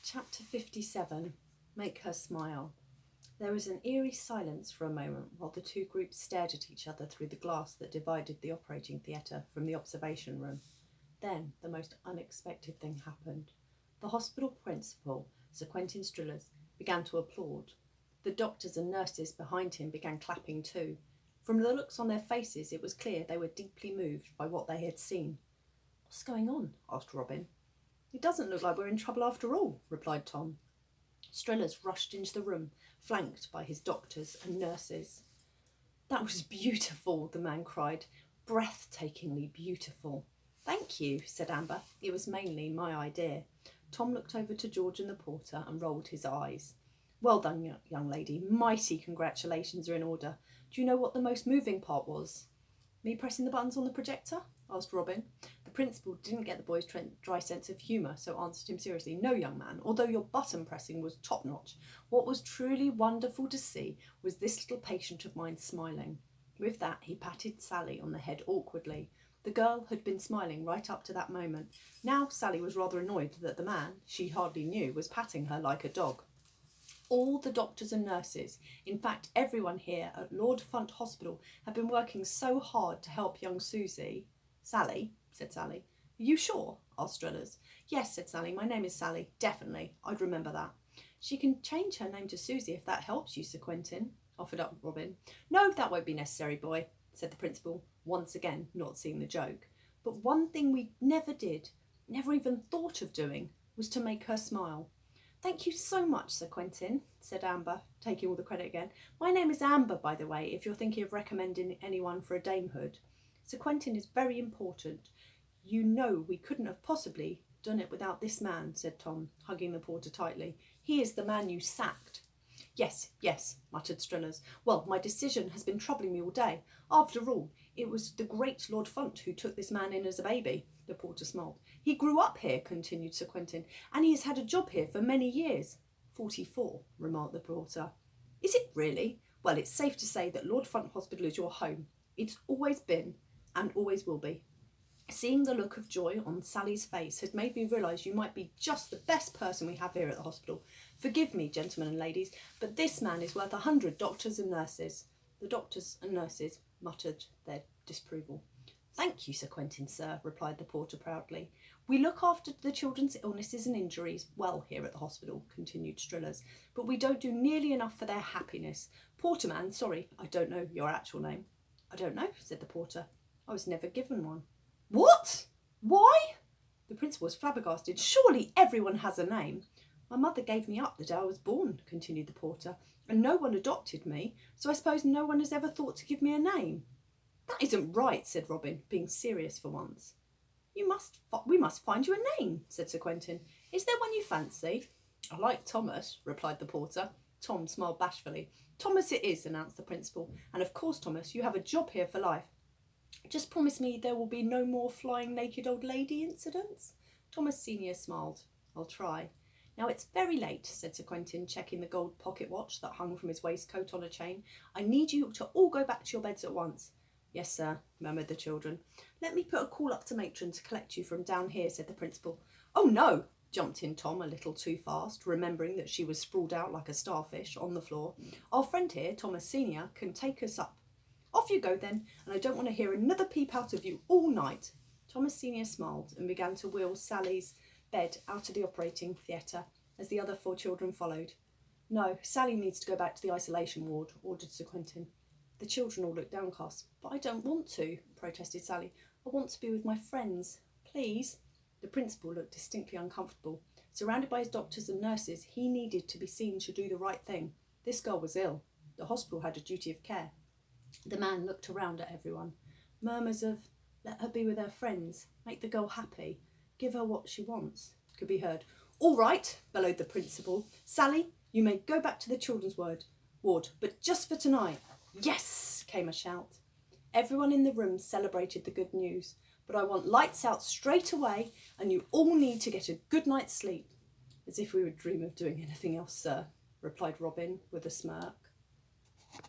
Chapter 57. Make Her Smile. There was an eerie silence for a moment while the two groups stared at each other through the glass that divided the operating theatre from the observation room. Then the most unexpected thing happened. The hospital principal, Sir Quentin Strillers, began to applaud. The doctors and nurses behind him began clapping too. From the looks on their faces, it was clear they were deeply moved by what they had seen. "What's going on?" asked Robin. "It doesn't look like we're in trouble after all," replied Tom. Strillers rushed into the room, flanked by his doctors and nurses. "That was beautiful," the man cried. "Breathtakingly beautiful." "Thank you," said Amber. "It was mainly my idea." Tom looked over to George and the porter and rolled his eyes. "Well done, young lady. Mighty congratulations are in order. Do you know what the most moving part was?" "Me pressing the buttons on the projector?" asked Robin. The principal didn't get the boy's dry sense of humour, so answered him seriously. "No, young man, although your button pressing was top-notch. What was truly wonderful to see was this little patient of mine smiling." With that, he patted Sally on the head awkwardly. The girl had been smiling right up to that moment. Now Sally was rather annoyed that the man, she hardly knew, was patting her like a dog. All the doctors and nurses, in fact everyone here at Lord Funt Hospital, had been working so hard to help young Susie. "Sally," said Sally. "Are you sure?" asked Strillers. "Yes," said Sally. "My name is Sally. Definitely. I'd remember that." "She can change her name to Susie if that helps you, Sir Quentin," offered up Robin. "No, that won't be necessary, boy," said the principal, once again not seeing the joke. "But one thing we never did, never even thought of doing, was to make her smile." "Thank you so much, Sir Quentin," said Amber, taking all the credit again. "My name is Amber, by the way, if you're thinking of recommending anyone for a damehood. Sir Quentin is very important. You know we couldn't have possibly done it without this man," said Tom, hugging the porter tightly. "He is the man you sacked." Yes, muttered Strillers. "Well, my decision has been troubling me all day. After all, it was the great Lord Funt who took this man in as a baby." The porter smiled. "He grew up here," continued Sir Quentin, "and he has had a job here for many years." 44, remarked the porter. "Is it really? Well, it's safe to say that Lord Funt Hospital is your home. It's always been and always will be." Seeing the look of joy on Sally's face had made me realise you might be just the best person we have here at the hospital. "Forgive me, gentlemen and ladies, but this man is worth 100 doctors and nurses." The doctors and nurses muttered their disapproval. "Thank you, Sir Quentin, sir," replied the porter proudly. "We look after the children's illnesses and injuries well here at the hospital," continued Strillers, "but we don't do nearly enough for their happiness. Porterman, sorry, I don't know your actual name." "I don't know," said the porter. "I was never given one." "What? Why?" The principal was flabbergasted. "Surely everyone has a name." "My mother gave me up the day I was born," continued the porter, "and no one adopted me, so I suppose no one has ever thought to give me a name." "That isn't right," said Robin, being serious for once. We must find you a name," said Sir Quentin. "Is there one you fancy?" "I like Thomas," replied the porter. Tom smiled bashfully. "Thomas it is," announced the principal, "and of course, Thomas, you have a job here for life. Just promise me there will be no more flying naked old lady incidents." Thomas Senior smiled. "I'll try." "Now it's very late," said Sir Quentin, checking the gold pocket watch that hung from his waistcoat on a chain. "I need you to all go back to your beds at once." "Yes, sir," murmured the children. "Let me put a call up to matron to collect you from down here," said the principal. "Oh, no," jumped in Tom a little too fast, remembering that she was sprawled out like a starfish on the floor. "Our friend here, Thomas Senior, can take us up." "Off you go then, and I don't want to hear another peep out of you all night." Thomas Senior smiled and began to wheel Sally's bed out of the operating theatre as the other 4 children followed. "No, Sally needs to go back to the isolation ward," ordered Sir Quentin. The children all looked downcast. "But I don't want to," protested Sally. "I want to be with my friends. Please." The principal looked distinctly uncomfortable. Surrounded by his doctors and nurses, he needed to be seen to do the right thing. This girl was ill. The hospital had a duty of care. The man looked around at everyone. Murmurs of, "Let her be with her friends, make the girl happy, give her what she wants," could be heard. "All right," bellowed the principal. "Sally, you may go back to the children's ward, but just for tonight." "Yes," came a shout. Everyone in the room celebrated the good news. "But I want lights out straight away, and you all need to get a good night's sleep." "As if we would dream of doing anything else, sir," replied Robin with a smirk.